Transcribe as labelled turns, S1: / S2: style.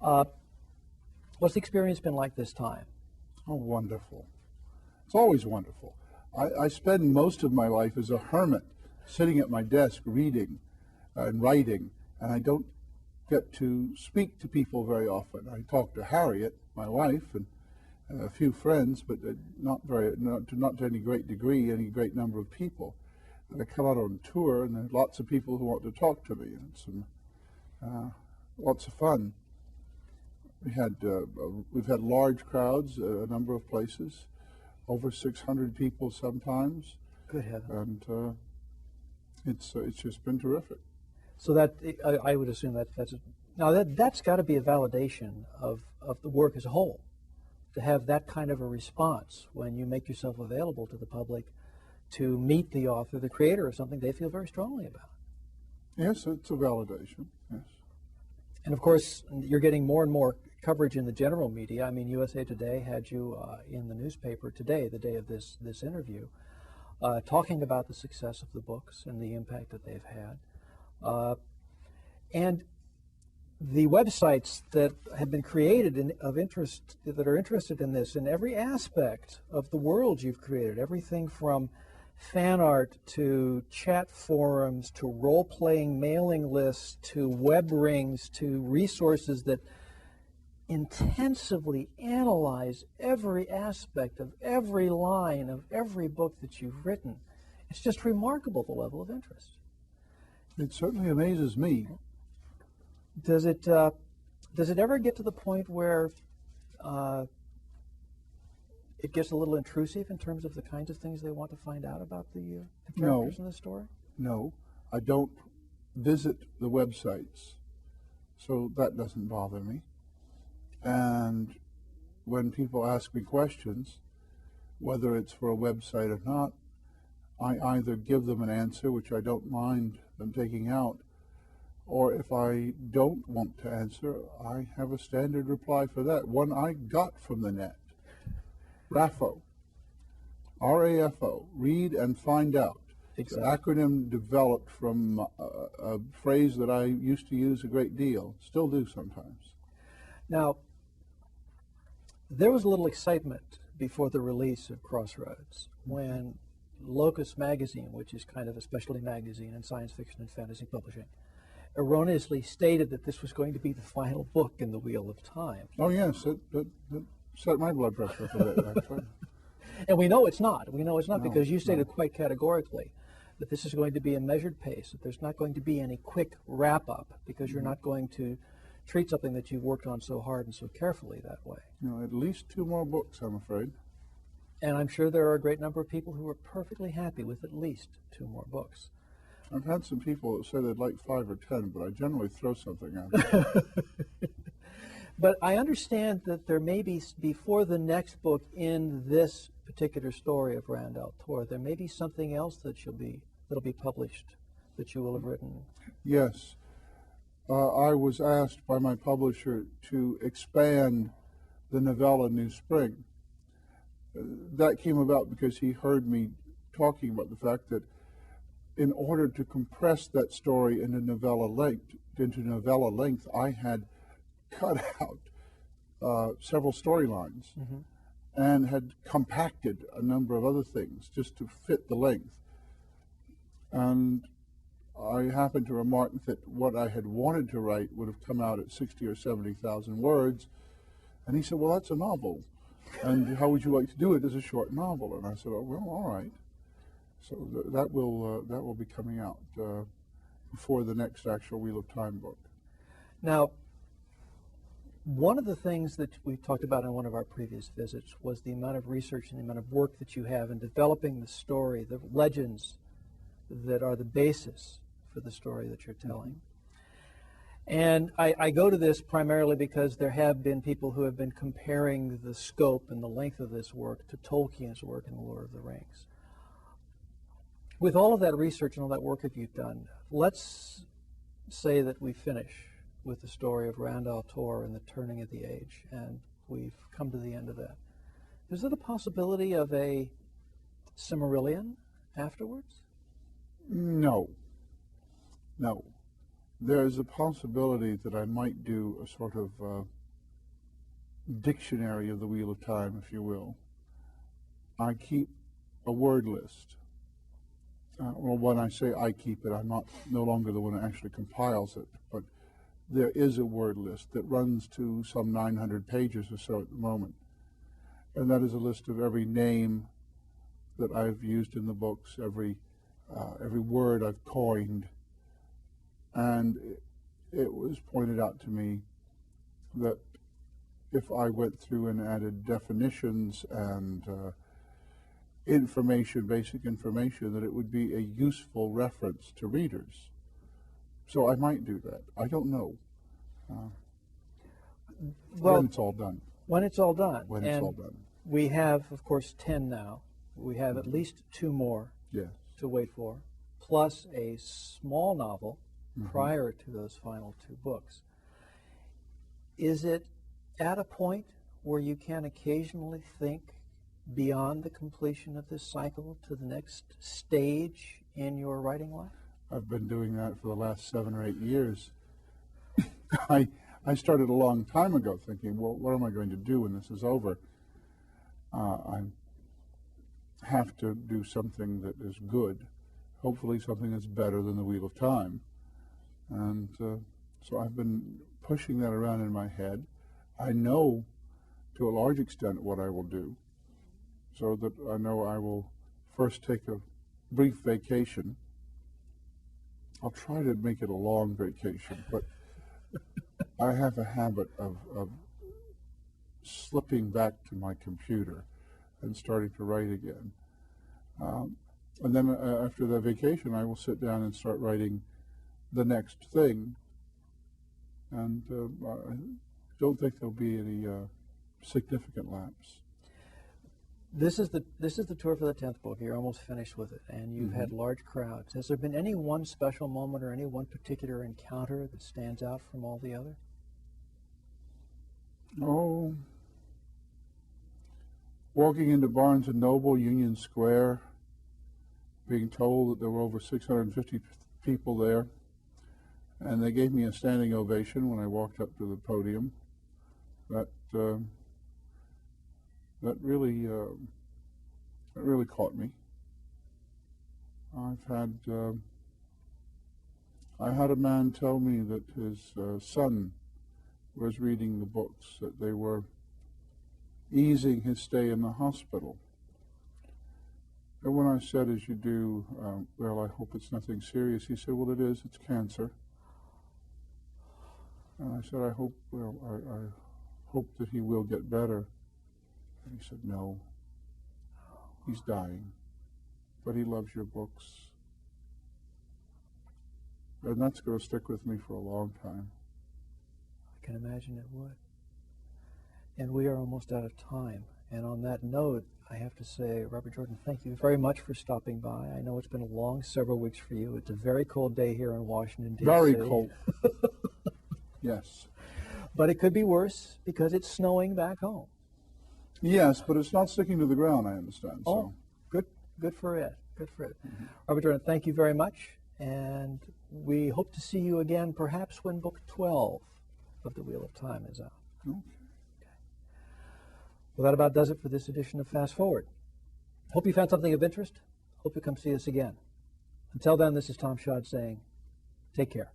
S1: Uh, what's the experience been like this time?
S2: Oh, wonderful. It's always wonderful. I spend most of my life as a hermit, sitting at my desk reading and writing, and I don't get to speak to people very often. I talk to Harriet, my wife, and a few friends, but not to any great degree, any great number of people. And I come out on tour, and there's lots of people who want to talk to me, and it's lots of fun. We've had large crowds, a number of places, over 600 people sometimes.
S1: Good heavens!
S2: And it's just been terrific.
S1: So that I would assume that's got to be a validation of the work as a whole, to have that kind of a response when you make yourself available to the public to meet the author, the creator of something they feel very strongly about.
S2: Yes, it's a validation. Yes.
S1: And of course, you're getting more and more coverage in the general media. I mean, USA Today had you in the newspaper today, the day of this interview, talking about the success of the books and the impact that they've had. And the websites that have been created of interest, that are interested in this, in every aspect of the world you've created, everything from fan art to chat forums to role-playing mailing lists to web rings to resources that intensively analyze every aspect of every line of every book that you've written. It's just remarkable, the level of interest.
S2: It certainly amazes me.
S1: Does it ever get to the point where it gets a little intrusive in terms of the kinds of things they want to find out about the characters in the story?
S2: No, I don't visit the websites, so that doesn't bother me. And when people ask me questions, whether it's for a website or not, I either give them an answer, which I don't mind them taking out, or if I don't want to answer, I have a standard reply for that. One I got from the net. RAFO. R-A-F-O. Read and find out.
S1: Exactly.
S2: It's an acronym developed from a phrase that I used to use a great deal, still do sometimes.
S1: Now, there was a little excitement before the release of Crossroads when Locus magazine, which is kind of a specialty magazine in science fiction and fantasy publishing, erroneously stated that this was going to be the final book in the Wheel of Time.
S2: Oh yes, it set my blood pressure up a bit, actually.
S1: And we know it's not. We know it's not
S2: No,
S1: because you stated
S2: no.
S1: quite categorically that this is going to be a measured pace, that there's not going to be any quick wrap-up because you're not going to treat something that you've worked on so hard and so carefully that way.
S2: No, at least 2 more books, I'm afraid.
S1: And I'm sure there are a great number of people who are perfectly happy with at least 2 more books.
S2: I've had some people that say they'd like 5 or 10, but I generally throw something at them.
S1: But I understand that there may be, before the next book in this particular story of Rand al'Tor, there may be something else that'll be published that you will have written.
S2: Yes. I was asked by my publisher to expand the novella New Spring. That came about because he heard me talking about the fact that in order to compress that story into novella length, I had cut out several storylines and had compacted a number of other things just to fit the length. And I happened to remark that what I had wanted to write would have come out at 60 or 70,000 words. And he said, well, that's a novel. And how would you like to do it as a short novel? And I said, oh, well, all right. So that will be coming out before the next actual Wheel of Time book.
S1: Now, one of the things that we talked about in one of our previous visits was the amount of research and the amount of work that you have in developing the story, the legends that are the basis for the story that you're telling. And I go to this primarily because there have been people who have been comparing the scope and the length of this work to Tolkien's work in The Lord of the Rings. With all of that research and all that work that you've done, let's say that we finish with the story of Rand al'Tor and the turning of the age, and we've come to the end of that. Is it a possibility of a Silmarillion afterwards?
S2: No. there's a possibility that I might do a sort of dictionary of the Wheel of Time, if you will. I keep a word list. Well, when I say I keep it, I'm no longer the one who actually compiles it, but there is a word list that runs to some 900 pages or so at the moment. And that is a list of every name that I've used in the books, every word I've coined. And it was pointed out to me that if I went through and added definitions and information, basic information, that it would be a useful reference to readers. So I might do that. I don't know. When it's all done.
S1: When it's all done.
S2: When it's all done.
S1: We have, of course, 10 now. We have at least 2 more to wait for, plus a small novel prior to those final 2 books. Is it at a point where you can occasionally think beyond the completion of this cycle to the next stage in your writing life?
S2: I've been doing that for the last 7 or 8 years. I started a long time ago thinking, well, what am I going to do when this is over? I have to do something that is good, hopefully something that's better than the Wheel of Time. And so I've been pushing that around in my head. I know to a large extent what I will do, so that I know I will first take a brief vacation. I'll try to make it a long vacation, but I have a habit of slipping back to my computer and starting to write again. And then after the vacation, I will sit down and start writing the next thing. And I don't think there'll be any significant lapse.
S1: This is the tour for the 10th book. You're almost finished with it, and you've had large crowds. Has there been any one special moment or any one particular encounter that stands out from all the others?
S2: Oh, walking into Barnes & Noble, Union Square, being told that there were over 650 people there, and they gave me a standing ovation when I walked up to the podium. That really caught me. I had a man tell me that his son was reading the books, that they were easing his stay in the hospital. And when I said, as you do, well, I hope it's nothing serious, he said, well, it is, it's cancer. And I said, I hope that he will get better. And he said, no, he's dying, but he loves your books. And that's going to stick with me for a long time.
S1: I can imagine it would. And we are almost out of time. And on that note, I have to say, Robert Jordan, thank you very much for stopping by. I know it's been a long several weeks for you. It's a very cold day here in Washington, D.C.
S2: Very cold. Yes.
S1: But it could be worse because it's snowing back home.
S2: Yes, but it's not sticking to the ground, I understand.
S1: Oh, good for it. Good for it. Robert Jordan, thank you very much. And we hope to see you again perhaps when book 12 of The Wheel of Time is out.
S2: Okay.
S1: Well, that about does it for this edition of Fast Forward. Hope you found something of interest. Hope you come see us again. Until then, this is Tom Schaad saying, take care.